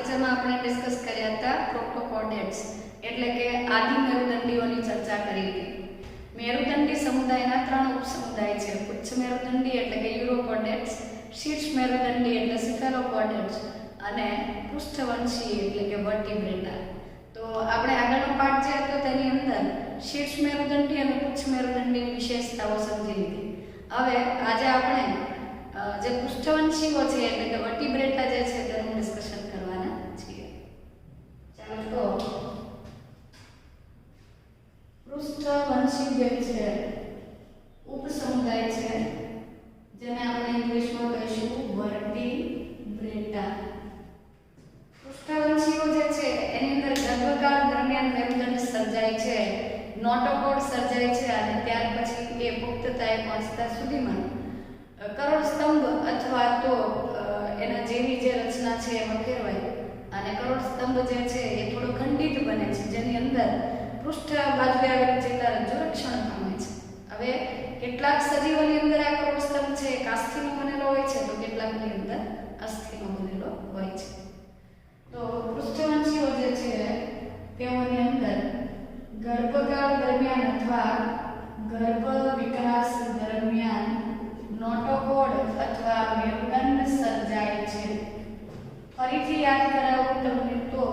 લેક્ચરમાં આપણે ડિસ્કસ કર્યા હતા પ્રોટોકોર્ડેટ્સ એટલે કે આદિ મેરુદંડીઓની ચર્ચા કરી હતી. મેરુદંડી સમુદાયના ત્રણ ઉપસમુદાય છે. ઉચ્ચ મેરુદંડી એટલે કે યુરોકોર્ડેટ્સ, શીર્ષ મેરુદંડી એટલે સિફેલોકોર્ડેટ્સ અને પૃષ્ઠવંશી એટલે કે વર્ટિબ્રેટા. તો આપણે આગળનો પાઠ જે હતો તેની અંદર શીર્ષ મેરુદંડી અને ઉચ્ચ મેરુદંડીની વિશેષતાઓ સમજી લીધી. હવે આજે આપણે જે પૃષ્ઠવંશીઓ છે એટલે કે વર્ટિબ્રેટા જે છે તેનું ડિસ્કશન કરવાના છીએ. ચાલો તો પૃષ્ઠવંશી જે છે ઉપસમુદાય છે જેને આપણે ઇંગ્લિશમાં કહીશું વર્ટિબ્રેટા. પૃષ્ઠવંશીઓ જે છે એની અંદર ગર્ભકાળ દરમિયાન મેરુદંડ સર્જાય છે, નોટોકોડ સર્જાય છે અને ત્યાર પછી એ પુખ્તતાએ પહોંચતા સુધીમાં કરોડ સ્તંભ અથવા તો એના જેવી જે રચના છે એમાં ફેરવાય અને કરોડ સ્તંભ જે છે એ થોડો ખંડિત બને છે, જેની અંદર પૃષ્ઠ બાજુએ આવેલું ચેતારજ્જુ રક્ષણ પામે છે. હવે કેટલાક સજીવોની અંદર આ કરોડ સ્તંભ છે કાસ્થિનો બનેલો હોય છે તો કેટલાકની અંદર અસ્થિનો બનેલો હોય છે. તો પૃષ્ઠવંશીઓ જે છે તેઓની અંદર ગર્ભકાળ દરમિયાન અથવા ગર્ભ વિકાસ દરમિયાન નોટોકોડ અથવા મેરુદંડ સર્જાય છે. ફરીથી યાદ કરાવું તમને તો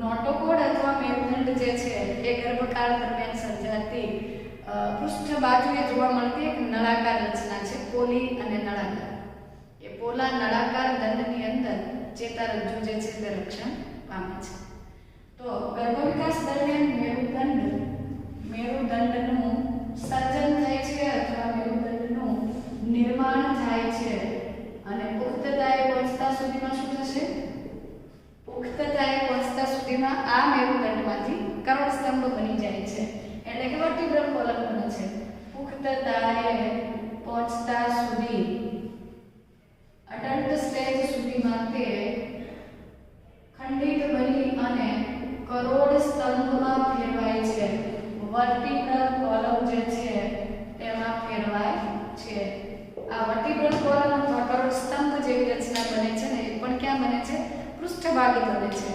નોટોકોડ અથવા મેરુદંડ જે છે એ ગર્ભકાળ દરમિયાન સર્જાતી પૃષ્ઠ બાજુએ જોવા મળતી એક નળાકાર રચના છે, પોલી અને નળાકાર. એ પોલા નળાકાર દંડની અંદર ચેતારજ્જુ જે છે તે રક્ષણ પામે છે. તો ગર્ભ વિકાસ દરમિયાન મેરુદંડનું સર્જન થાય છે અથવા મેરુદંડનું નિર્માણ થાય છે અને પુખ્તતાએ પહોંચતા સુધીમાં શું થશે? પુખ્તતાએ પહોંચતા સુધીમાં આ મેરુદંડમાંથી કરોડ સ્તંભ બની જાય છે એટલે કે વર્ટિબ્રલ કોલમ બને છે. પુખ્તતાએ પહોંચતા સુધી અડલ્ટ સ્ટેજ સુધીમાં તે ખંડિત બની અને કરોડ સ્તંભમાં ફેરવાય છે. વર્ટિબ્રલ કોલમ જે છે તેમાં ફેરવાય છે. આ વર્ટિબ્રલ કોલમ અથવા કરોડ સ્તંભ જેવી રચના બને છે ને એ પણ ક્યાં બને છે? પૃષ્ઠભાગે બને છે.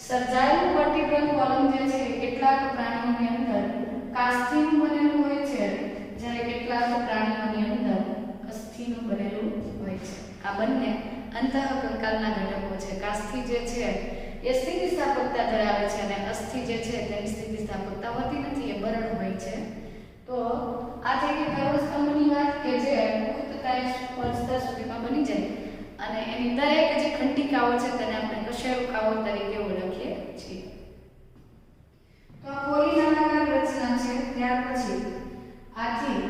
સર્જાયેલું વર્ટિબ્રલ કોલમ જે છે કેટલાક પ્રાણીઓની અંદર કાસ્થિનું બનેલું હોય છે જ્યારે કેટલાક પ્રાણીઓની અંદર અસ્થિનું બનેલું હોય છે. આ બંને અંતઃકંકાલના ઘટકો છે. કાસ્થિ જે છે એ સ્થિતિસ્થાપકતા ધરાવે છે અને અસ્થિ જે છે તેની સ્થિતિસ્થાપકતા હોતી નથી, એ બરડ હોય છે. તો આ થઈ ગઈ કરોડ સ્તંભની વાત કે જે પુખ્તતાએ પહોંચતા સુધીમાં બની જાય અને એની દરેક જે ખંડિકાઓ છે તેને આપણે કશેરુકાઓ તરીકે ઓળખીએ છીએ. તો આ પોલી નળાકાર રચના છે. ત્યાર પછી આથી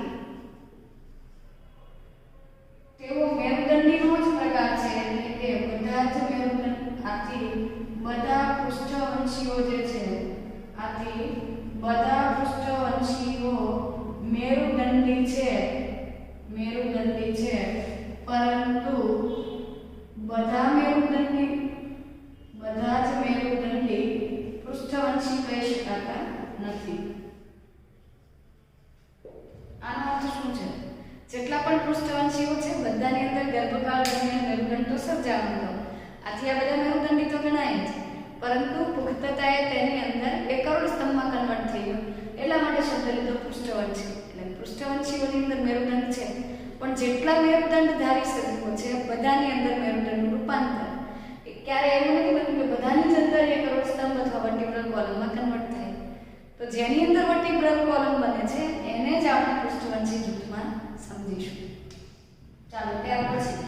તેઓ મેરુદંડીનો જ પ્રકાર છે એટલે કે બધા જ મેરુદંડ આથી બધા પૃષ્ઠવંશીઓ જે છે આથી બધા પૃષ્ઠવંશીઓ મેરુદંડી છે પરંતુ બધા જ મેરુદંડી પૃષ્ઠવંશી કહી શકાતા નથી. આનો અર્થ શું છે? જેટલા પણ પૃષ્ઠવંશીઓ છે બધાની અંદર ગર્ભકાળ દરમિયાન મેરુદંડ તો સર્જાવાનો. આથી આ બધા મેરુદંડી તો ગણાય જ, પરંતુ પુખ્તતાએ તેની અંદર એ કરોડ સ્તંભમાં કન્વર્ટ થઈ ગયું એટલા માટે શબ્દ લીધો પૃષ્ઠવંશી. એટલે પૃષ્ઠવંશીઓની અંદર મેરુદંડ છે પણ જેટલા મેરુદંડધારી સજીવો છે બધાની અંદર મેરુદંડનું રૂપાંતર ક્યારે એવું નથી બન્યું કે બધાની જ અંદર એ કરોડ સ્તંભ અથવા વર્ટિબ્રલ કોલમમાં કન્વર્ટ થાય. તો જેની અંદર વર્ટિબ્રલ કોલમ બને છે એને જ આપણે પૃષ્ઠવંશી જૂથમાં સમજીશું. ચાલો ત્યાર પછી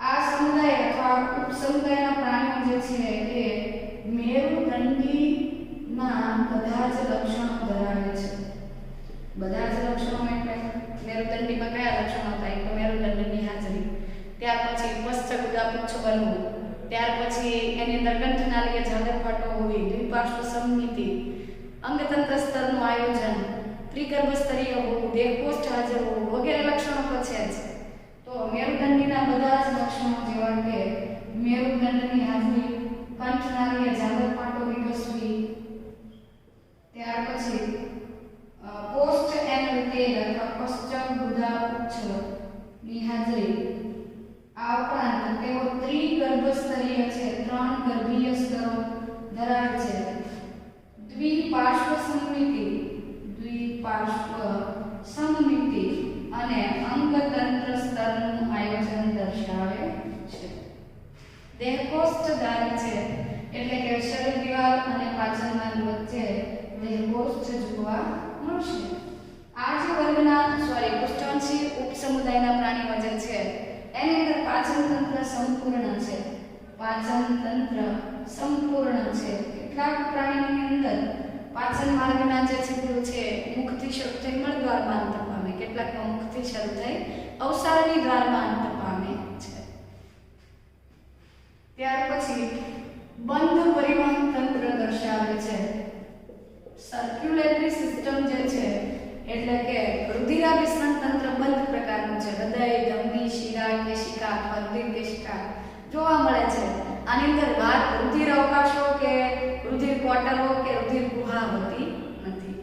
આ સમુદાય અથવા ઉપસમુદાયના પ્રાણીઓ જે છે એ મેરુદંડીના બધા જ લક્ષણો ધરાવે છે. બધા જ લક્ષણો એટલે મેરુદંડીમાં કયા લક્ષણો થાય? તો મેરુદંડની હાજરી, ત્યાર પછી પશ્ચગુદા પુચ્છ બનવું, ત્યાર પછી એની અંદર કંઠનાલીય ઝાલરફાટો હોવી, દ્વિપાર્શ્વ સમમિતિ, અંગતંત્ર સ્તરનું આયોજન, ત્રિગર્ભ સ્તરીય હોવું, દેહકોષ્ઠ હાજર હોવું વગેરે લક્ષણો તો છે જ. તો મેરુદંડીના બધા જ લક્ષણો જેવા કે મેરુદંડની હાજરી, કંઠનાલીય ઝાલરફાટો વિકસવી, ત્યાર પછી પોસ્ટ એનલ ટેલ અથવા પશ્ચગુદા પુચ્છની હાજરી, આ ઉપરાંત તેઓ ત્રિગર્ભ સ્તરીય છે, 3 ગર્ભીય સ્તરો ધરાવે છે. દ્વિપાર્શ્વ સમમિતિ અને અંગતંત્ર સ્તરનું આયોજન દર્શાવે છે. દેહકોષ્ઠ ધારી છે એટલે કે શરીર દિવાલ અને પાચન માર્ગ વચ્ચે દેહકોષ્ઠ જોવા મળશે. આ જે વર્ગના પૃષ્ઠવંશી ઉપસમુદાયના પ્રાણીઓ જે છે એની અંદર પાચન તંત્ર સંપૂર્ણ છે. પાચન તંત્ર સંપૂર્ણ છે. કેટલાક પ્રાણીઓની અંદર પાચન માર્ગના જે છિદ્રો છે મુખથી શરૂ થઈ મળદ્વારમાં અંત પામે, કેટલાકમાં મુખથી શરૂ થઈ અવસારની દ્વારમાં અંત પામે છે. ત્યાર પછી બંધ પરિવહન તંત્ર દર્શાવે છે. સર્ક્યુલેટરી સિસ્ટમ જે છે એટલે કે રુધિરાભિસરણ તંત્ર બંધ પ્રકારનું છે. હૃદય, ધમની, શિરા, કેશિકા અથવા રુધિર કેશિકા જોવા મળે છે. આની અંદર રુધિર અવકાશો કે રુધિર ક્વાર્ટરો કે રુધિર ગુહા હોતી નથી.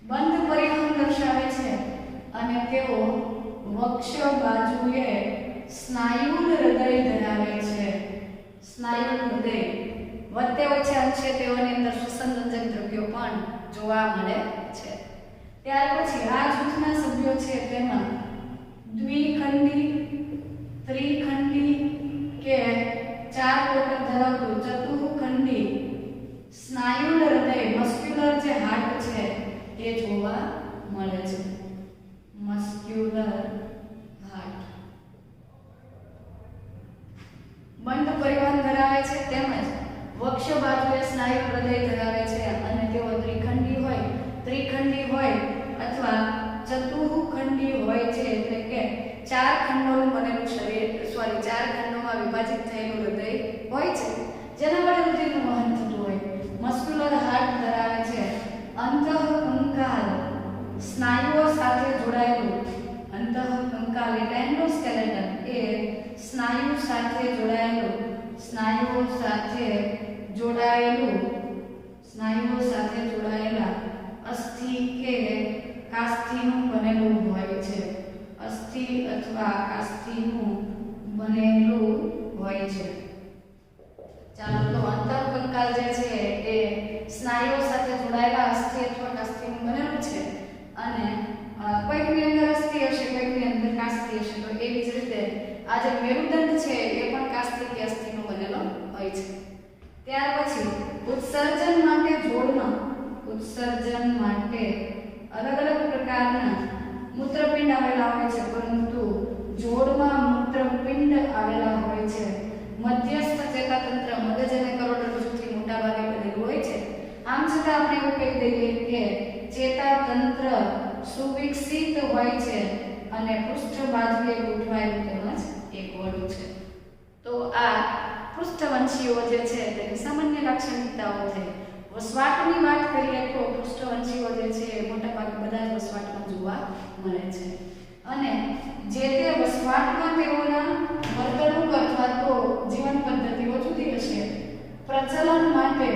બંધ પરિવહન દર્શાવે છે અને તેઓ વક્ષ બાજુએ સ્નાયુલ હૃદય ધરાવે છે. સ્નાયુલ હૃદય વચ્ચે વચ્ચે અંશે તેઓની અંદર શ્વસનરંજક દ્રવ્યો પણ જોવા મળે છે. ત્યાર પછી આ જૂથના સભ્યો છે તેમાં દ્વિખંડી, ત્રિખંડી કે 4 કોટર ધરાવતું ચતુઃખંડી સ્નાયુલ હૃદય મસ્ક્યુલર જે હાર્ટ છે એ જોવા મળે છે. મસ્ક્યુલર હાર્ટ બંધ પરિવહન ધરાવે છે તેમજ વક્ષ બાજુએ સ્નાયુ હૃદય ધરાવે છે અને તેઓ ત્રિખંડી હોય અથવા ચતુઃખંડી હોય છે એટલે કે 4 ખંડોનું બનેલું શરીર 4 ખંડોમાં વિભાજિત થયેલું હૃદય હોય છે જેના વડે રુધિરનું વહન થતું હોય. મસ્ક્યુલર હાર્ટ ધરાવે છે. અંતઃકંકાલ સ્નાયુઓ સાથે જોડાયેલું અંતઃકંકાલ એટલે એન્ડોસ્કેલેટન એ સ્નાયુઓ સાથે જોડાયેલા અસ્થિ કે કાસ્થિનું બનેલું હોય છે. અસ્થિ અથવા કાસ્થિનું બનેલું હોય છે. ચાલો તો અંતઃકંકાલ જે છે એ સ્નાયુઓ સાથે જોડાયેલા અસ્થિ અથવા કાસ્થિનું બનેલું છે અને કોઈકની અંદર અસ્થિ હશે કોઈકની અંદર કાસ્થિ હશે. તો એવી જ રીતે આ જે મેરુદંડ છે એ પણ કાસ્થિ કે અસ્થિનો બનેલો હોય છે. ત્યાર પછી ઉત્સર્જન માટે અલગ અલગ પ્રકારના મૂત્રપિંડ આવેલા હોય છે પરંતુ જોડમાં મૂત્રપિંડ આવેલા હોય છે. મધ્યસ્થ ચેતાતંત્ર મગજ અને કરોડરજ્જુથી મોટા ભાગે બનેલું હોય છે. આમ છતાં આપણે એવું કહી દઈએ કે ચેતાતંત્ર સુવિકસિત હોય છે અને પૃષ્ઠ બાજુએ ગોઠવાયેલું તેમજ એકવડું છે. તો આ પૃષ્ઠવંશીઓ જે છે તેની સામાન્ય લાક્ષણિકતાઓ થઈ. વસવાટની વાત કરીએ તો પૃષ્ઠવંશીઓ જે છે મોટા ભાગે બધા જ વસવાટમાં જોવા મળે છે અને જે તે વસવાટમાં તેઓના વર્તણૂક અથવા તો જીવન પદ્ધતિઓ જુદી હશે. પ્રચલન માટે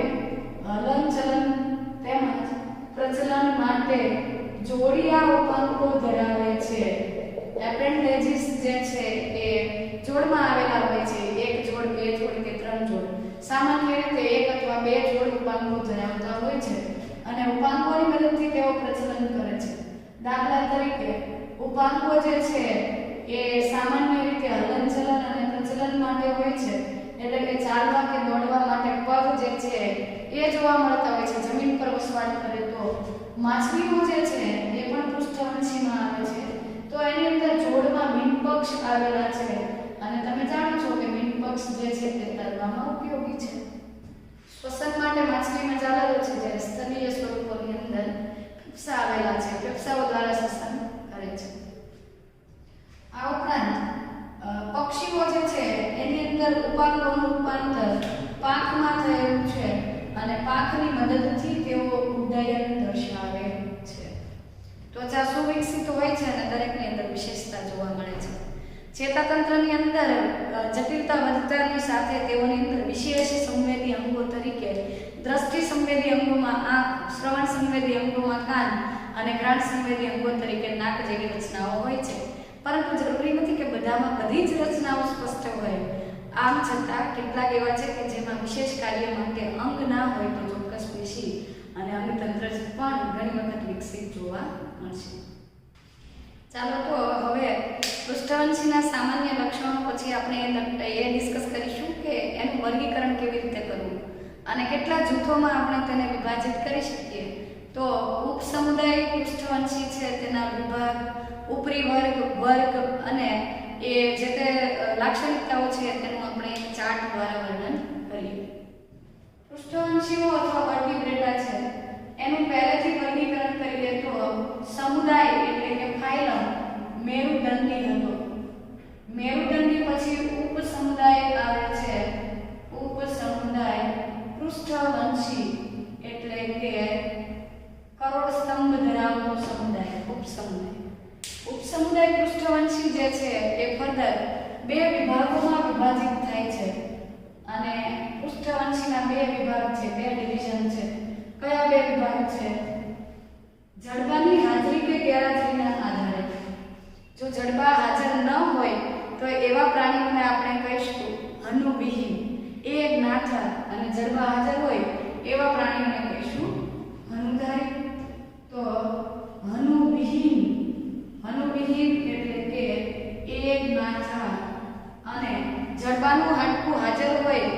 હલનચલન તેમજ પ્રચલન માટે જોડિયા ઉપાંગો ધરાવે છે. એપેન્ડેજીસ જે છે એ જોડમાં આવેલા હોય છે. 1 જોડ, 2 જોડ કે 3 જોડ. સામાન્ય રીતે 1 અથવા 2 જોડ ઉપાંગો ધરાવતા હોય છે અને ઉપાંગોની મદદથી તેઓ પ્રચલન કરે છે. દાખલા તરીકે ઉપાંગો જે છે એ સામાન્ય રીતે હલનચલન અને પ્રચલન માટે હોય છે. એટલે કે ચાલવા કે દોડવા માટે પગ જે છે એ જોવા મળતા હોય છે. જમીન પર વસવાટ કરે તો માછલીઓ જે છે એ પણ પૃષ્ઠવંશીમાં આવે છે. તો એની અંદર જોડમાં મીનપક્ષ આવેલા છે અને તમે જાણો છો કે મીનપક્ષ જે છે તે તરવામાં ઉપયોગી છે. શ્વસન માટે માછલીમાં જાળવેલો છે જ્યારે સ્તનીય સ્વરૂપોની અંદર ફેફસા આવેલા છે. ફેફસાઓ દ્વારા શ્વસન કરે છે. આ ઉપરાંત પક્ષીઓ જે છે એની અંદર ઉપાંગોનું રૂપાંતર પાંખમાં થયેલું છે અને પાંખની મદદથી તેઓ ઉડ્ડયન દર્શાવે છે. ત્વચા સુવિકસિત હોય છે અને દરેકની અંદર વિશેષતા જોવા મળે છે. ચેતાતંત્રની અંદર જટિલતા વધતાની સાથે તેઓની અંદર વિશેષ સંવેદી અંગો તરીકે દ્રષ્ટિ સંવેદી અંગોમાં આંખ, શ્રવણ સંવેદી અંગોમાં કાન અને ઘ્રાણ સંવેદી અંગો તરીકે નાક જેવી રચનાઓ હોય છે. પરંતુ જરૂરી નથી કે બધામાં બધી જ રચનાઓ સ્પષ્ટ હોય. આમ છતાં કેટલાક એવા છે કે જેમાં વિશેષ કાર્ય માટે અંગ ના હોય તો ચોક્કસ પેશી અને અંગતંત્ર પણ ઘણી વખત વિકસિત જોવા મળશે. ચાલો તો હવે પૃષ્ઠવંશીના સામાન્ય લક્ષણો પછી આપણે એ ડિસ્કસ કરીશું કે એનું વર્ગીકરણ કેવી રીતે કરવું અને કેટલા જૂથોમાં આપણે તેને વિભાજિત કરી શકીએ. તો ઉપસમુદાય પૃષ્ઠવંશી છે તેના વિભાગ, ઉપરી વર્ગ અને એ જે તે લાક્ષણિકતાઓ છે તેનું આપણે ચાર્ટ દ્વારા વર્ણન કરીએ. પૃષ્ઠવંશીઓ અથવા વર્ગીબ્રેટા છે એનું પહેલેથી વર્ગીકરણ કરીએ તો સમુદાય એટલે કે ફાઇલમ મેરુદંડી હતો. મેરુદંડી પછી ઉપસમુદાય આવે છે ઉપસમુદાય પૃષ્ઠવંશી એટલે કે કરોડ સ્તંભ ધરાવતો સમુદાય ઉપસમુદાય. ઉપસમુદાય પૃષ્ઠવંશી જે છે એ ફર્ધર બે વિભાગોમાં વિભાજિત થાય છે અને પૃષ્ઠવંશીના બે વિભાગ છે, બે ડિવિઝન છે. કયા બે વિભાગ છે? જડબાની હાજરી કે ગેરહાજરીના આધારે. જો જડબા હાજર ન હોય તો એવા પ્રાણીઓને આપણે કહીશું હનુવિહીન, એ જ્ઞાતા, અને જડબા હાજર હોય એવા પ્રાણીઓને કહીશું હનુધારી. તો હનુવિહીન એટલે કે એ જ્ઞાતા અને જડબાનું હાડકું હાજર હોય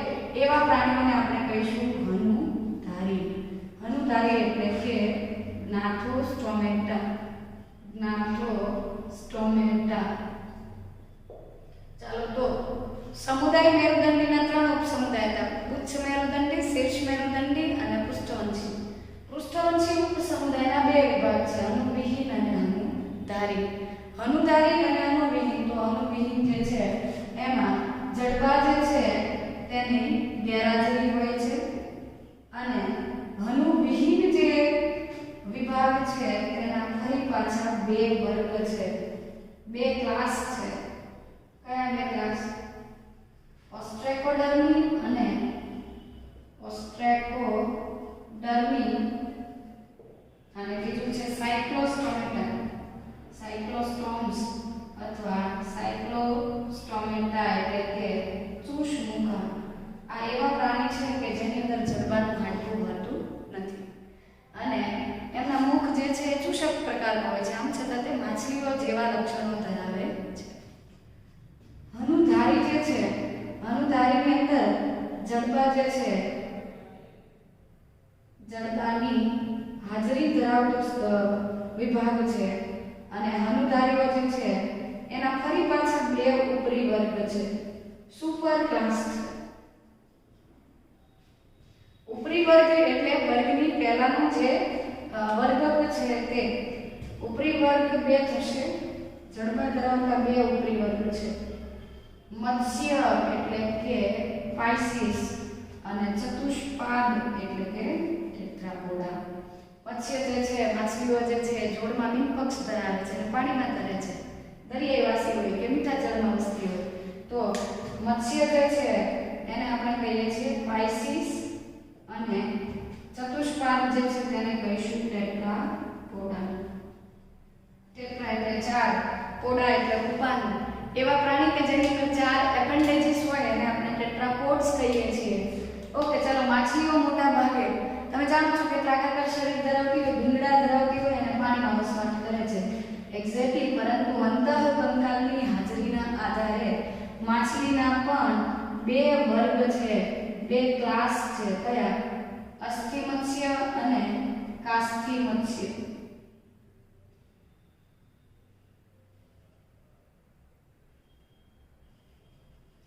એવા પ્રાણીઓને આપણે કહીશું હનુધારી. હનુધારી એટલે કે જ્ઞાથોસ્ટોમેટા. ચાલો તો સમુદાય મેરુદંડીના ત્રણ ઉપસમુદાય હતા: ઉચ્ચ મેરુદંડી, શીર્ષ મેરુદંડી અને પૃષ્ઠવંશી. પૃષ્ઠવંશી ઉપસમુદાયના બે વિભાગ છે, હનુવિહીન અને હનુધારી. હનુધારી અને હનુવિહીન. તો હનુવિહીન જે છે એમાં જડબા જે છે તેની ગેરહાજરી હોય છે અને હનુવિહીન જે વિભાગ છે તેના ફરી પાછા બે વર્ગ છે, બે ક્લાસ છે. કયા બે ક્લાસ? ઓસ્ટ્રેકોડર્મી અને બીજું છે સાયક્લોસ્ટોમ્સ અથવા સાયક્લોસ્ટોમેટા એટલે કે ચૂષમુખા. આ એવા પ્રાણી છે કે જેની અંદર જડબાનું હાડકું હોતું નથી અને એમના મુખ જે છે એ ચૂષક પ્રકારના હોય છે. આમ છતાં તે માછલીઓ જેવા લક્ષણો ધરાવે છે. હનુધારી જે છે, હનુધારીની અંદર જડબા જે છે જડબાની હાજરી ધરાવતો વિભાગ છે અને હનુધારીઓ જે છે એના ફરી પાછા બે ઉપરી વર્ગ છે, સુપર ક્લાસ. ઉપરી વર્ગ એટલે વર્ગની પહેલાનો જે વર્ગ છે તે ઉપરી વર્ગ બે થશે. જડબા ધરાવતા બે ઉપરી વર્ગ છે, મત્સ્ય એટલે કે પાઇસિસ અને ચતુષ્પાદ એટલે કે ટેટ્રાપોડા. મત્સ્ય જે છે માછલીઓ જે છે જોડમાં મીનપક્ષ ધરાવે છે અને પાણીમાં તરે છે, દરિયાવાસી હોય કે મીઠા જળમાં વસતી હોય. તો મત્સ્ય જે છે એને આપણે કહીએ છીએ પાઇસિસ અને ચતુષ્પાદ જે છે તેને કહીશું ટેટ્રાપોડા. ટેટ્રા એટલે ચાર, પોડા એટલે ઉપાન. એવા પ્રાણી કે જેની અંદર ચાર એપેન્ડેજીસ હોય એને આપણે ટેટ્રાપોડ્સ કહીએ છીએ. ઓકે, ચાલો માછલીઓ મોટા ભાગે તમે જાણો છો કે ત્રાગાકાર શરીર ધરાવતી હોય, ભીંગડા ધરાવતી હોય અને પાણીમાં વસવાટ કરે છે. એક્ઝેક્ટલી. પરંતુ અંતઃકંકાલની હાજરીના આધારે માછલીના પણ બે વર્ગ છે, બે ક્લાસ છે. કયા? અસ્થિ મત્સ્ય અને કાસ્થિ મત્સ્ય.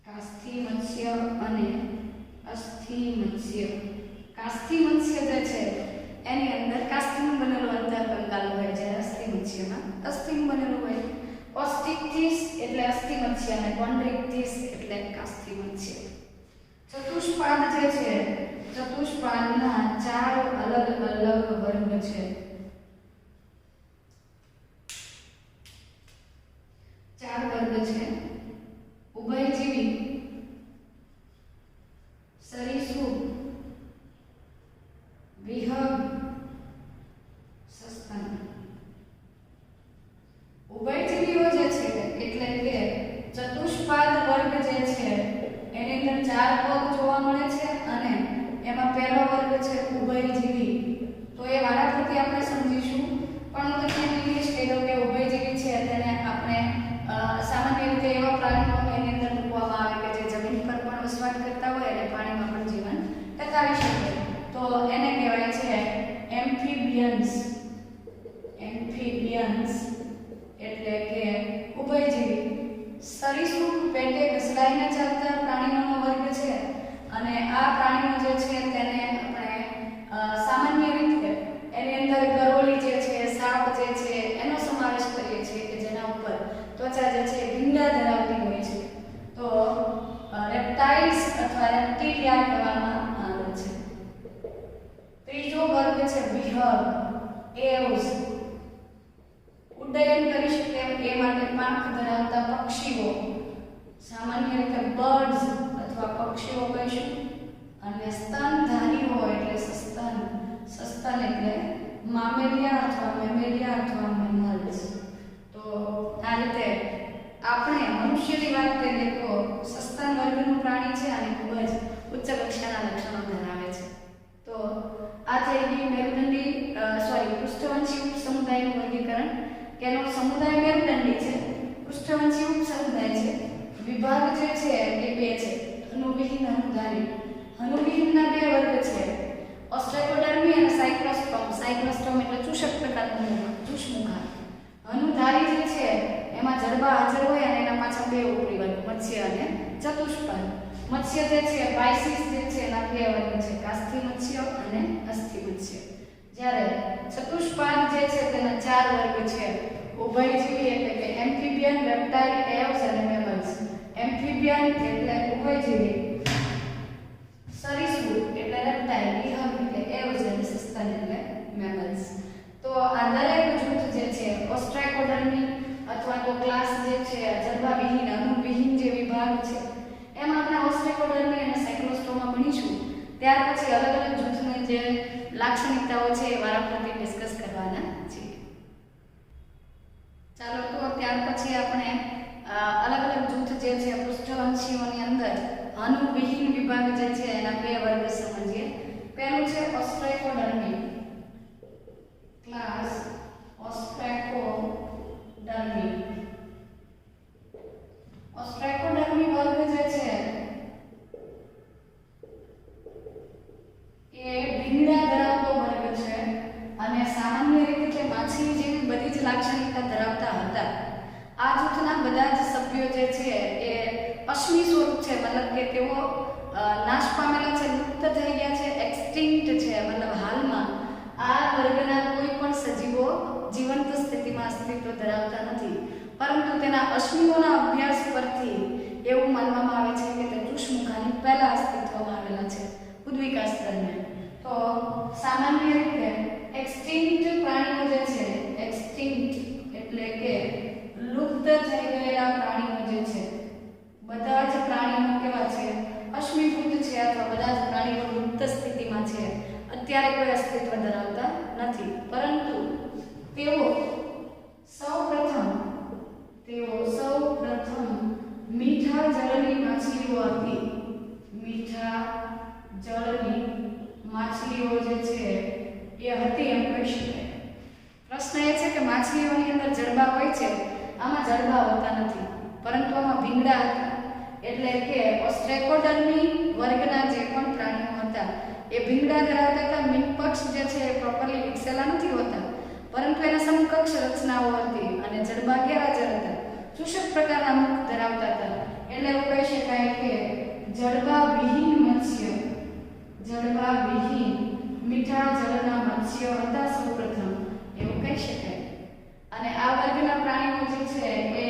કાસ્થિ મત્સ્ય અને અસ્થિ મત્સ્ય. કાસ્થિ મત્સ્ય જે છે એની અંદર કાસ્થિનું બનેલું અંતઃકંકાલ હોય, જ્યારે અસ્થિ મત્સ્યમાં અસ્થિનું બનેલું હોય. ઓસ્ટિક્ટિસ એટલે અસ્થિ મત્સ્ય અને કોન્ડ્રિક્ટિસ એટલે કાસ્થિ મત્સ્ય. ચતુષ્પાદ જે છે, ચતુષ્પાદના ચાર અલગ અલગ વર્ગ છે. ચાર વર્ગ છે: ઉભયજીવી, સરીસૃપ, વિહંગ, સસ્તન. ઉભયજીવીઓ જે છે એટલે કે ચતુષ્પાદ વર્ગ જે છે એને ધરાવતા પક્ષીઓ સામાન્ય રીતે બર્ડ્સ અથવા પક્ષીઓ કહીશું, અને સ્તનધારીઓ એટલે સસ્તન એટલે મામેલિયા અથવા મેમેલિયા અથવા મેમલ્સ. તો આ રીતે આપણે મનુષ્યની વાત કરીએ તો સસ્તન વર્ગનું પ્રાણી છે અને ખૂબ જ ઉચ્ચ કક્ષાના લક્ષણો ધરાવે છે. તો આ થઈ ગઈ મેરુદંડી પૃષ્ઠવંશી ઉપસમુદાયનું વર્ગીકરણ. કે એનો સમુદાય મેરુદંડી છે, પૃષ્ઠવંશી ઉપસમુદાય છે. વિભાગ જે છે એ બે છે, હનુવિહીન હનુધારી. હનુવિહીનના બે વર્ગ છે, ઓસ્ટ્રેકોડર્મી અને સાયક્લોસ્ટોમ. સાયક્લોસ્ટોમ એટલે ચૂષક પ્રકારનું ચૂષમુખા. હનુધારી જે છે એમાં જડબા હાજર હોય અને એના પાછળ બે ઉપરી વર્ગ, મત્સ્ય અને ચતુષ્પાદ. મત્સ્ય જે છે પાઇસિસ જે છે એના બે વર્ગ છે, કાસ્થિ મત્સ્ય અને અસ્થિ મત્સ્ય. જ્યારે ચતુષ્પાદ જે છે તેના ચાર વર્ગ છે, ઉભયજીવી એટલે કે એમ્ફીબિયન, રેપ્ટાઇલ, એવ્સ અને મેમલ્સ. એમ્ફીબિયન એટલે ઉભયજીવી, સરીસૃપ એટલે રેપ્ટાઇલ, વિહંગ એટલે એવ્સ અને સસ્તન એટલે મેમલ્સ. તો આ દરેક જૂથ જે છે ઓસ્ટ્રેકોડર્મી અથવા તો ક્લાસ જે છે જડબાવિહીન અનુવિહીન જે વિભાગ છે એમાં આપણે ઓસ્ટ્રેકોડર્મી અને સાયક્લોસ્ટોમા ભણીશું. ત્યાર પછી અલગ અલગ જૂથની જે લાક્ષણિકતાઓ છે એ વારાફરતી ડિસ્કસ કરવાના છીએ. ચાલો તો ત્યાર પછી આપણે અલગ અલગ જૂથ જે છે પૃષ્ઠવંશીઓની અંદર અનુવિહીન વિભાગ જે છે એના બે વર્ગ સમજીએ. પહેલું છે ઓસ્ટ્રેકોડર્મી ક્લાસ, ઓસ્ટ્રેકોડર્મી. ઓસ્ટ્રેકોડર્મી વર્ગ જે છે એ ભીંગડા ધરાવતો વર્ગ છે અને સામાન્ય રીતે માછલી જેવી બધી જ લાક્ષણિકતા ધરાવતા હતા. આ જૂથના બધા જ સભ્યો જે છે એ અશ્મી સ્વરૂપ છે, મતલબ કે તેઓ નાશ પામેલા છે, લુપ્ત થઈ ગયા છે, એક્સટિંક્ટ છે. મતલબ હાલમાં આ વર્ગના કોઈ પણ સજીવો જીવંત સ્થિતિમાં અસ્તિત્વ ધરાવતા નથી, પરંતુ તેના અશ્મિઓના અભ્યાસ પરથી એવું માનવામાં આવે છે કે તે ચૂષમુખાની પહેલા અસ્તિત્વમાં આવેલા છે ઉદ્વિકાસ દરમિયાન. તો સામાન્ય રીતે એક્સટિંક્ટ પ્રાણીઓ જે છે, એક્સટિંક્ટ એટલે કે લુપ્ત થઈ ગયેલા પ્રાણીઓ જે છે, બધા જ પ્રાણીઓ કેવા છે, અશ્મિભૂત છે અથવા બધા જ પ્રાણીઓ લુપ્ત સ્થિતિમાં છે, અત્યારે કોઈ અસ્તિત્વ ધરાવતા નથી. પરંતુ તેઓ સૌપ્રથમ મીઠા જળની માછલીઓ હતી. મીઠા જળની માછલીઓ જે છે એ હતી એમ કહી શકાય. પ્રશ્ન એ છે કે માછલીઓની અંદર જડબા હોય છે, આમાં જડબા હોતા નથી, પરંતુ આમાં ભીંગડા હતા. એટલે કે ઓસ્ટ્રેકોડર્મી વર્ગના જે પણ પ્રાણીઓ હતા એ ભીંગડા ધરાવતા હતા. મીનપક્ષ જે છે એ પ્રોપરલી વિકસેલા નથી હોતા, પરંતુ એના સમકક્ષ રચનાઓ હતી અને જડબા ગેરહાજર હતા. ચૂષક પ્રકારના મુખ ધરાવતા હતા. એટલે એવું કહી શકાય કે જડબા વિહીન મત્સ્ય, જડબા વિહીન મીઠા જળના મત્સ્ય હતા સૌપ્રથમ, એવું કહી શકાય. અને આ વર્ગના પ્રાણીઓ જે છે એ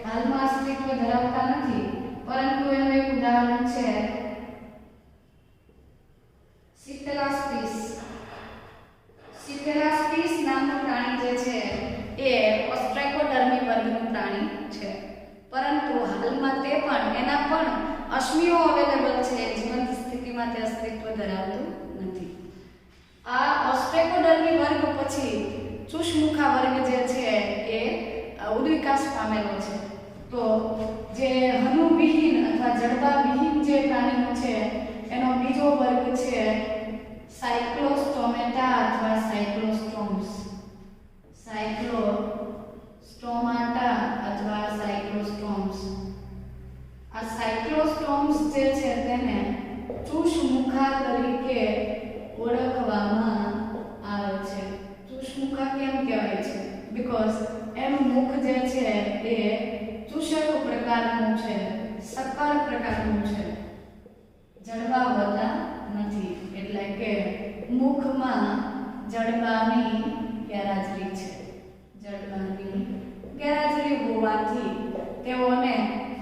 હાલમાં અસ્તિત્વ ધરાવતા નથી, પરંતુ એનું એક ઉદાહરણ છે સિફેલાસ્પિસ. સિફેલાસ્પિસ નામનું પ્રાણી જે છે એ ઓસ્ટ્રેકોડર્મી વર્ગનું પ્રાણી છે, પરંતુ હાલમાં તે પણ એના પણ અશ્મિઓ અવેલેબલ છે, જીવંત સ્થિતિમાં તે અસ્તિત્વ ધરાવતું નથી. આ ઓસ્ટ્રેકોડર્મી વર્ગ પછી ચૂષમુખા વર્ગ જે છે એ ઉદ્વિકાસ પામેલો છે. તો જે હનુવિહીન અથવા જડબા વિહીન જે પ્રાણીઓ છે એનો બીજો વર્ગ છે સાયક્લોસ્ટોમેટા અથવા સાયક્લોસ્ટોમ્સ. સાયક્લોસ્ટોમાટા અથવા સાયક્લોસ્ટોમ્સ. આ સાયક્લોસ્ટોમ્સ જે છે તેને ચૂષમુખા તરીકે ઓળખવામાં આવે છે. ચૂષમુખા કેમ કહેવાય છે? બીકોઝ એનું મુખ જે છે એ ચૂષક પ્રકારનું છે, સક્કર પ્રકારનું છે, જડબા હોતા નથી. એટલે કે મુખમાં જડબાની ગેરહાજરી છે. જડબાની ગેરહાજરી હોવાથી તેઓને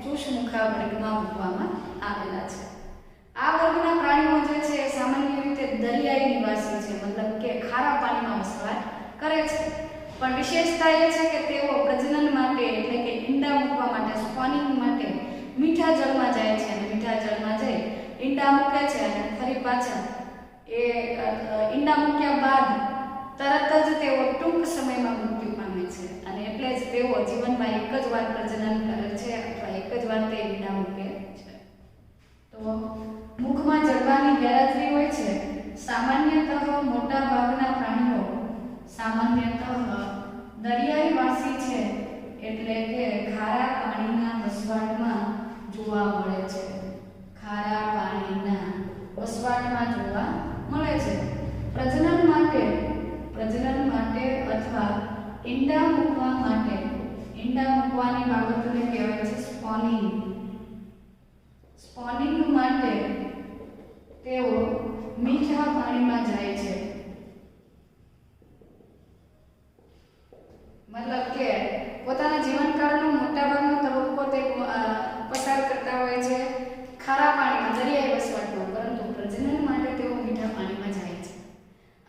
ચૂષમુખા વર્ગમાં મૂકવામાં આવેલા છે. આ વર્ગના પ્રાણીઓ જે છે સામાન્ય રીતે દરિયાઈ નિવાસી છે, મતલબ કે ખારા પાણીમાં વસવાટ કરે છે. પણ વિશેષતા એ છે કે તેઓ પ્રજનન માટે એટલે કે ઈંડા મૂકવા માટે, સ્પોનિંગ માટે મીઠા જળમાં જાય છે અને મીઠા જળમાં જઈ ઈંડા મૂકે છે અને ફરી પાછા એ ઈંડા મૂક્યા બાદ તરત જ તેઓ ટૂંક સમયમાં મૃત્યુ પામે છે અને એટલે જ તેઓ જીવનમાં એક જ વાર પ્રજનન કરે છે અથવા એક જ વાર તે ઈંડા મૂકે છે. તો મુખમાં જડબાની ગેરહાજરી હોય છે. સામાન્યતઃ મોટા ભાગના પ્રાણીઓ દરિયાઈવાસી છે, એટલે કે ખારા પાણીના વસવાટમાં જોવા મળે છે. ખારા પાણીના વસવાટમાં જોવા મળે છે. પ્રજનન માટે અથવા ઈંડા મૂકવાની બાબતને કહેવાય છે સ્પોનિંગ. સ્પોનિંગ માટે તેઓ મીઠા પાણીમાં જાય છે. મતલબ કે પોતાના જીવનકાળનો મોટાભાગનો તબક્કો તે પસાર કરતા હોય છે ખારા પાણીમાં, દરિયાઈ વસવાટમાં, પરંતુ પ્રજનન માટે તેઓ મીઠા પાણીમાં જાય છે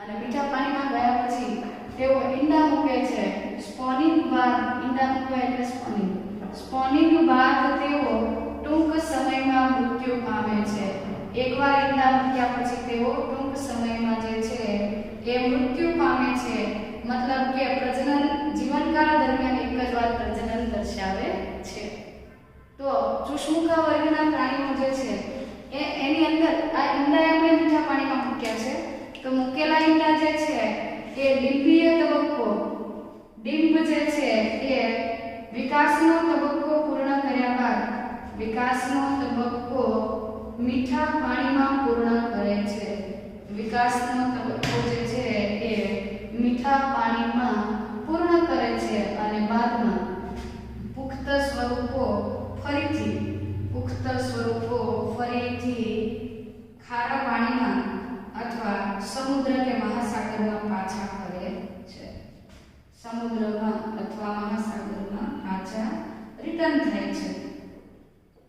અને મીઠા પાણીમાં ગયા પછી તેઓ ઈંડા મૂકે છે. સ્પોનિંગ બાદ ઈંડા મૂકવા એટલે સ્પોનિંગ બાદ તેઓ ટૂંક સમયમાં મૃત્યુ પામે છે. એકવાર ઈંડા મૂક્યા પછી તેઓ ટૂંક સમયમાં જે છે એ મૃત્યુ પામે છે. મતલબ કે પ્રજનન જીવનકાળ દરમિયાન એક જ વાર પ્રજનન દર્શાવે છે. તો ચુષ્મુખા વર્ગના પ્રાણીઓ જે છે એની અંદર આ ઈંડા આપણે મીઠા પાણીમાં મૂક્યા છે. તો મૂકેલા ઈંડા જે છે એ ડિંભીય તબક્કો, ડિંભ જે છે એ વિકાસનો તબક્કો પૂર્ણ કર્યા બાદ વિકાસનો તબક્કો મીઠા પાણીમાં પૂર્ણ કરે છે. વિકાસનો તબક્કો જે છે એ મીઠા પાણીમાં પૂર્ણ કરે છે અને બાદમાં પુખ્ત સ્વરૂપો ફરીથી ખારા પાણીમાં અથવા સમુદ્ર કે મહાસાગરમાં પાછા ફરે છે. સમુદ્રમાં અથવા મહાસાગરમાં પાછા રિટર્ન થાય છે.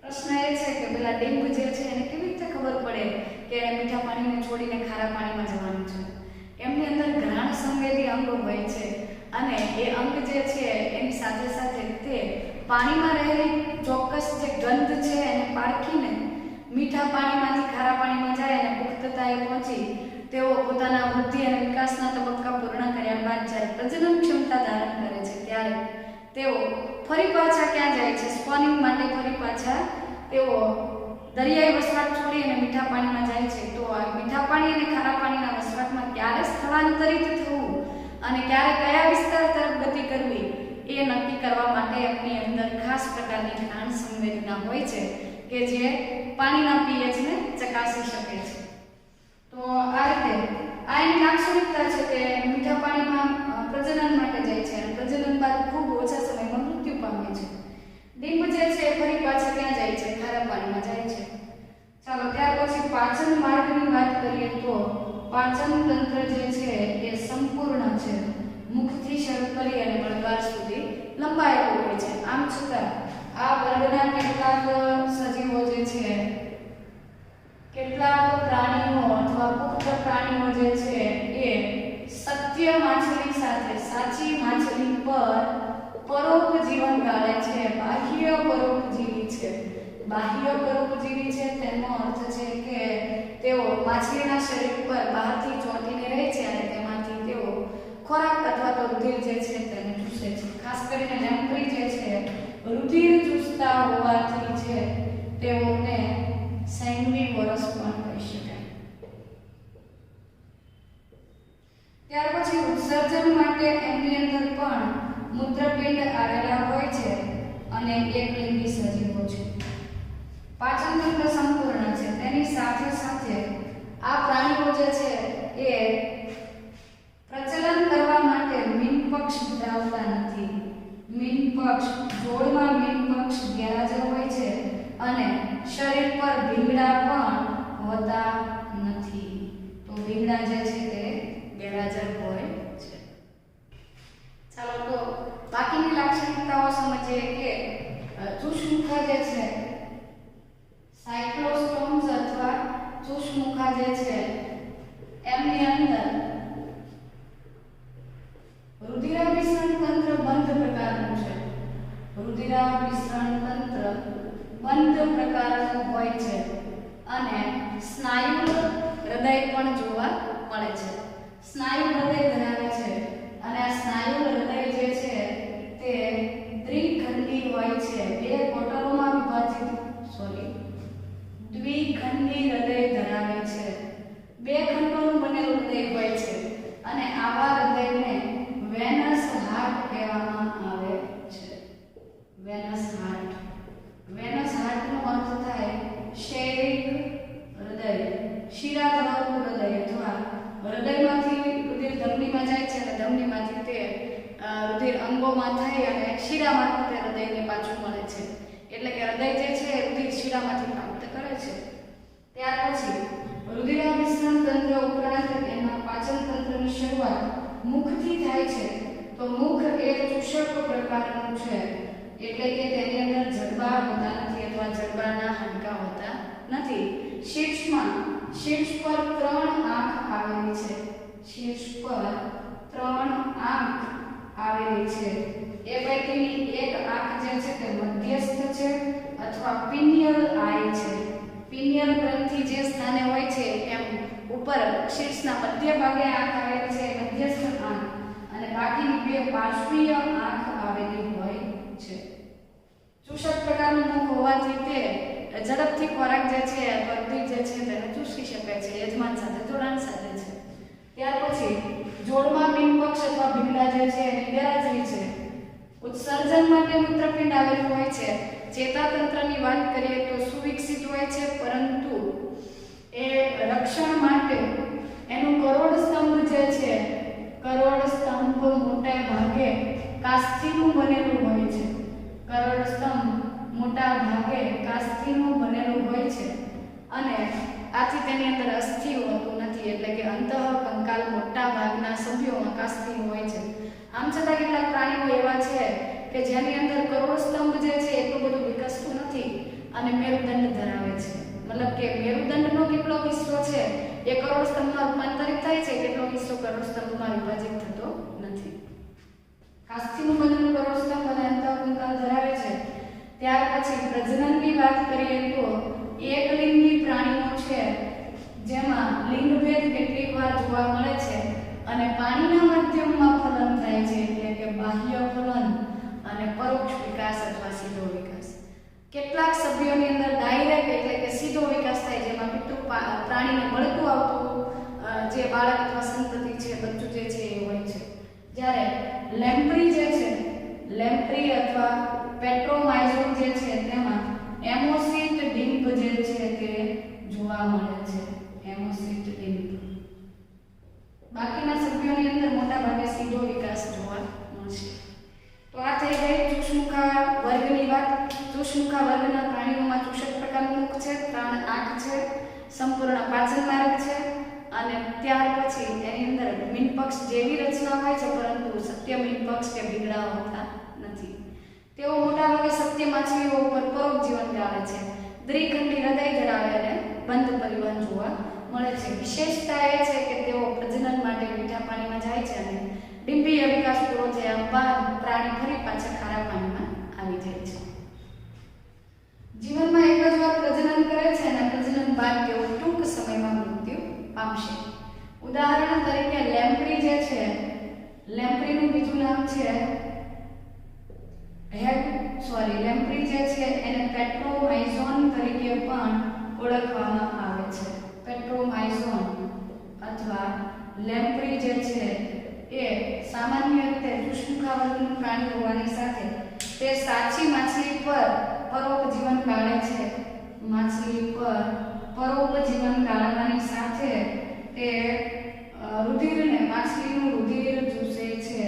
પ્રશ્ન એ છે કે પેલા ડીંભ જે છે એને કેવી રીતે ખબર પડે કે મીઠા પાણીને છોડીને ખારા પાણીમાં જવાનું છે? એમની અંદર ઘણા સંવેદી અંગો હોય છે અને એ અંગ જે છે એની સાથે સાથે તે પાણીમાં રહેલી ચોક્કસ જે ગંધ છે એને પારખીને મીઠા પાણીમાંથી ખારા પાણીમાં જાય અને પુખ્તતાએ પહોંચી તેઓ પોતાના વૃદ્ધિ અને વિકાસના તબક્કા પૂર્ણ કર્યા બાદ જ્યારે પ્રજનન ક્ષમતા ધારણ કરે છે ત્યારે તેઓ ફરી પાછા ક્યાં જાય છે? સ્પોનિંગ માટે ફરી પાછા તેઓ દરિયાઈ વસવાટ છોડી અને મીઠા પાણીમાં જાય છે. તો આ મીઠા પાણી અને ખારા પાણીના વસવાટમાં ક્યારે સ્થળાંતરિત થવું અને ક્યારે કયા વિસ્તાર તરફ ગતિ કરવી એ નક્કી કરવા માટે એમની અંદર ખાસ પ્રકારની જ્ઞાન સંવેદના હોય છે કે જે પાણીના pH ને ચકાસી શકે છે. તો આ રીતે આ એની લાક્ષણિકતા છે કે મીઠા પાણીમાં પ્રજનન માટે જાય છે અને પ્રજનન બાદ ખૂબ ઓછા સમયમાં મૃત્યુ પામે છે. ડીંભ જે છે ફરી પાછા ક્યાં જાય છે? ખારા પાણીમાં જાય છે. ચાલો ત્યાર પછી પાચન માર્ગની વાત કરીએ તો પાચન તંત્ર જે છે એ સંપૂર્ણ છે. મુખથી શરૂ કરી અને મળગાર સુધી લંબાયેલું હોય છે. આમ છતાં આ વર્ગના કેટલાક સજીવો જે છે, કેટલાક પ્રાણીઓ અથવા પુખ્ત પ્રાણીઓ જે છે એ સત્ય માછલી સાથે, સાચી માછલી પર પરોપજીવન ગાળે છે. બાહ્ય પરોપજીવી છે. બાહ્ય પરોપજીવી છે તેનો અર્થ છે કે તેઓ માછલીના શરીર પર બહારથી ચોંટીને રહે છે અને તેમાંથી તેઓ ખોરાક અથવા તો રુધિર જે છે તેને ચૂસે છે. ખાસ કરીને લેમ્પ્રી જે છે રુધિર ચૂસતા હોવાથી છે તેઓને સેંગ્વિવોરસ પણ કહી શકાય. ત્યાર પછી ઉત્સર્જન માટે એમની અંદર પણ મૂત્રપિંડ આવેલા હોય છે અને એકલિંગી સજીવો છે. પાચન તંત્ર સંપૂર્ણ છે. તેની સાથે સાથે આ પ્રાણીઓ જે છે એ પ્રચલન કરવા માટે મીનપક્ષ ધરાવતા નથી. મીનપક્ષ જોડમાં મીનપક્ષ ગેરહાજર હોય છે અને શરીર પર ભીંગડા પણ હોતા નથી. તો ભીંગડા જે છે તે ગેરહાજર હોય છે. ચાલો તો બાકીની લાક્ષણિકતાઓ સમજીએ કે ચુષ્મુખા જે છે, સાયક્લોસ્ટોમ્સ અથવા ચુષ્મુખા જે છે એમની અંદર રુધિરાભિસરણ તંત્ર બંધ પ્રકારનું છે. રુધિરા હૃદય પણ જોવા મળે છે. સ્નાયુ હૃદય ધરાવે છે અને આ સ્નાયુ હૃદય જે છે તે દ્વિખંડી હોય છે. બે કોટરોમાં દ્વિખંડી હૃદય ધરાવે છે. બે ખંડોનું બનેલું હૃદય હોય છે અને આવા હૃદયને વેનસ હાર્ટ કહેવામાં આવે છે. વેનસ હાર્ટ. વેનસ હાર્ટનો અર્થ થાય શૈલિક હૃદય, શિરા ધરાવતું હૃદય અથવા હૃદયમાંથી રુધિર ધમનીમાં જાય છે અને ધમનીમાંથી તે રુધિર અંગોમાં થઈ અને શિરા મારફતે હૃદયને પાછું મળે છે. એટલે કે હૃદય જે છે એ રુધિર શિરામાંથી પ્રાપ્ત કરે છે. ત્યાર પછી રુધિરાભિસરણ તંત્ર ઉપરાંત એના પાચન તંત્રની શરૂઆત મુખથી થાય છે. તો મુખ એ ચૂષક પ્રકારનું છે, એટલે કે તેની અંદર જડબા હોતા નથી અથવા જડબાના હાડકાં હોતા નથી. શીર્ષ પર 3 આંખ આવેલી છે. શીર્ષ પર 3 આંખ આવેલી છે. એ પૈકીની એક આંખ જે છે તે મધ્યસ્થ છે અથવા પિનિયલ આઈ છે. પિનિયલ ગ્રંથિ જે સ્થાને હોય છે એમ ઉપર શીર્ષના મધ્ય ભાગે આંખ આવેલી છે, મધ્યસ્થ આંખ, અને બાકીની 2 પાર્શ્વીય આંખ આવેલી હોય છે. ચૂષક પ્રકારનું મુખ હોવાથી તે ઝડપથી ખોરાક જે છે અથવા રુધિર જે છે તેને ચૂસી શકે છે. યજમાન સાથે જોડાણ સાધે છે. ત્યાર પછી જોડમાં મીનપક્ષ અથવા ભીંગડા જે છે એની ગેરહાજરી છે. ઉત્સર્જન માટે મૂત્રપિંડ આવેલું હોય છે. ચેતાતંત્રની વાત કરીએ તો સુવિકસિત હોય છે, પરંતુ એ રક્ષણ માટે એનું કરોડ સ્તંભ જે છે, કરોડ સ્તંભ મોટા ભાગે કાસ્થીનું બનેલું હોય છે. કરોડ સ્તંભ મોટા ભાગે કાસ્થીનું બનેલું હોય છે અને આથી તેની અંદર અસ્થિ હોતું નથી. એટલે કે અંતઃકંકાલ મોટા ભાગના સભ્યોમાં કાસ્થીનું હોય છે. આમ છતાં કેટલાક પ્રાણીઓ એવા છે કે જેની અંદર કરોડ સ્તંભ જે છે એટલું બધું વિકસતું નથી અને મેરુદંડ ધરાવે છે. મતલબ કે મેરુદંડનો કેટલો હિસ્સો છે એ કરોડ સ્તંભમાં રૂપાંતરિત થાય છે, કેટલો હિસ્સો કરોડ સ્તંભમાં વિભાજિત થતો નથી. કાસ્થીનું બનેલું કરોડ સ્તંભ અને અંતઃકંકાલ ધરાવે છે. ત્યાર પછી પ્રજનનની વાત કરીએ તો એકલિંગી પ્રાણીઓ છે જેમાં લિંગભેદ કેટલીક વાર જોવા મળે છે અને પાણીના માધ્યમમાં ફલન થાય છે, એટલે કે બાહ્ય ફલન અને પરોક્ષ વિકાસ અથવા સીધો વિકાસ. કેટલાક સભ્યોની અંદર ડાયરેક્ટ એટલે કે સીધો વિકાસ થાય, જેમાં પિતૃ પ્રાણીને મળતું આવતું જે બાળક અથવા સંતતિ છે, બચ્ચું જે છે એ હોય છે. જ્યારે લેમ્પ્રી જે છે, લેમ્પ્રી અથવા પેટ્રોમાઇઝોન જે છે તેમાં એમોસિટ ડિમ્પ જે છે તે જોવા મળે છે. એમોસિટ ડિમ્પ. બાકીના સભ્યોની અંદર મોટા ભાગે સીધો વિકાસ જોવા મળશે. તો આ થઈ ગઈ ચૂષમુખા વર્ગની વાત. ચૂષમુખા વર્ગના પ્રાણીઓમાં ચૂષક પ્રકારનું મુખ છે, 3 આંખ છે, સંપૂર્ણ પાચન માર્ગ છે અને ત્યાર પછી એની અંદર મીનપક્ષ જેવી રચના હોય છે, પરંતુ સત્ય મીનપક્ષ કે ભીંગડા હોતા નથી. તેઓ મોટાભાગે સત્ય માછલીઓ ઉપર પરોક્ષ જીવન ગાળે છે. દ્વિખંડી હૃદય ધરાવે અને બંધ પરિવહન જોવા મળે છે. વિશેષતા એ છે કે તેઓ પ્રજનન માટે મીઠા પાણીમાં જાય છે અને ડિંભીય વિકાસ પૂરો થયા બાદ પ્રાણી ફરી પાછા ખારા પાણીમાં આવી જાય છે. જીવનમાં એક જ વાર પ્રજનન કરે છે અને પ્રજનન બાદ તેઓ ટૂંક સમયમાં મૃત્યુ પામશે. ઉદાહરણ તરીકે લેમ્પ્રી જે છે, લેમ્પ્રીનું બીજું નામ છે લેમ્પ્રી જે છે એને પેટ્રોમાઇઝોન તરીકે પણ ઓળખવામાં આવે છે. પેટ્રોમાઇઝોન અથવા લેમ્પ્રી જે છે એ સામાન્ય રીતે ચૂષમુખા વર્ગનું પ્રાણી હોવાની સાથે તે સાચી માછલી પર પરોપજીવન કાઢે છે. માછલી પર પરોપજીવન કાઢવાની સાથે તે રુધિરને, માછલીનું રુધિર ચૂસે છે,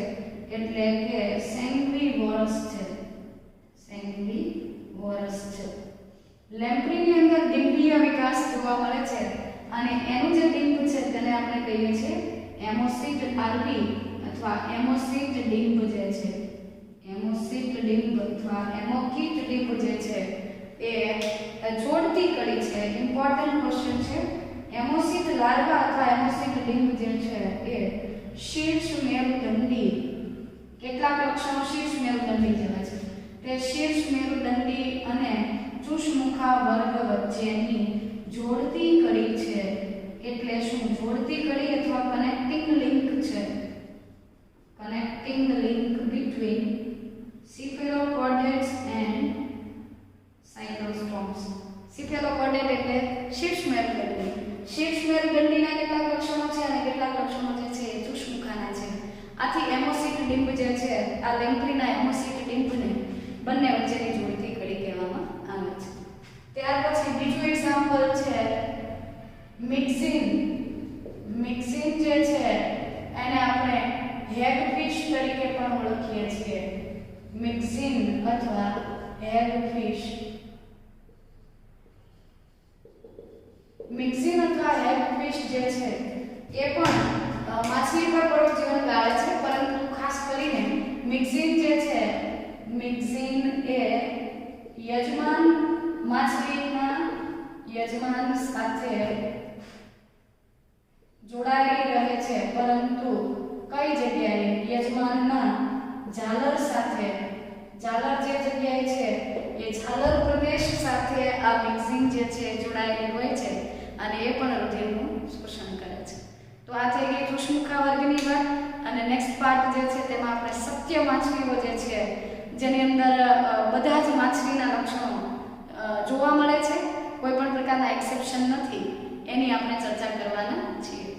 એટલે કે સેંગ્વિવોરસ છે. સેંગ્વિવોરસ છે. લેમ્પ્રીની અંદર ડિંભીય વિકાસ જોવા મળે છે અને એનું જે ડિંભ છે તેને આપણે કહીએ છીએ એમોસિટ આર્બી અથવા એમોસિટ ડિંભ જે છે. એમોસિટ ડિંભ અથવા એમોકિટ ડિંભ જે છે એ જોડતી કડી છે. ઇમ્પોર્ટન્ટ ક્વેશ્ચન છે. એમોસિટ લાર્વા અથવા એમોસિટ ડિંભ જે છે એ શીર્ષ મેરુદંડી, કેટલાક લક્ષણો શીર્ષ મેરુદંડી જેવા છે. તે શીર્ષ મેરુદંડી અને ચૂષમુખા વર્ગ વચ્ચેની જોડતી કડી છે. એટલે આથી એમોસિટ ડિંબ જે છે આ લેમ્પ્રીના એમોસિટ ડિંબને બંને વચ્ચેની જોડતી કડી કહેવામાં આવે છે. ત્યાર પછી બીજું એક્ઝામ્પલ છે મિક્સિન. મિક્સિન જે છે એને આપણે હેગફિશ તરીકે પણ ઓળખીએ છીએ. મિક્સિન અથવા હેગફિશ. મિક્સિન અથવા હેગફિશ જે છે એ પણ માછલી પર પરોપજીવન ગાળે છે, પરંતુ ખાસ કરીને મિક્સિન જે છે, મિક્સિન એ યજમાન માછલીના યજમાન સાથે જોડાયેલી રહે છે, પરંતુ કઈ જગ્યાએ? યજમાનના ઝાલર સાથે. ઝાલર જે જગ્યાએ છે એ ઝાલર પ્રદેશ સાથે આ મિક્સિન જે છે જોડાયેલી હોય છે અને એ પણ રુધિરનું શોષણ કરે છે. તો આ થઈ ગઈ કૃષ્ણમુખા વર્ગની વાત. અને નેક્સ્ટ પાર્ટ જે છે તેમાં આપણે સત્ય માછલીઓ જે છે જેની અંદર બધા જ માછલીના લક્ષણો જોવા મળે છે, કોઈ પણ પ્રકારના એક્સેપ્શન નથી, એની આપણે ચર્ચા કરવાના છીએ.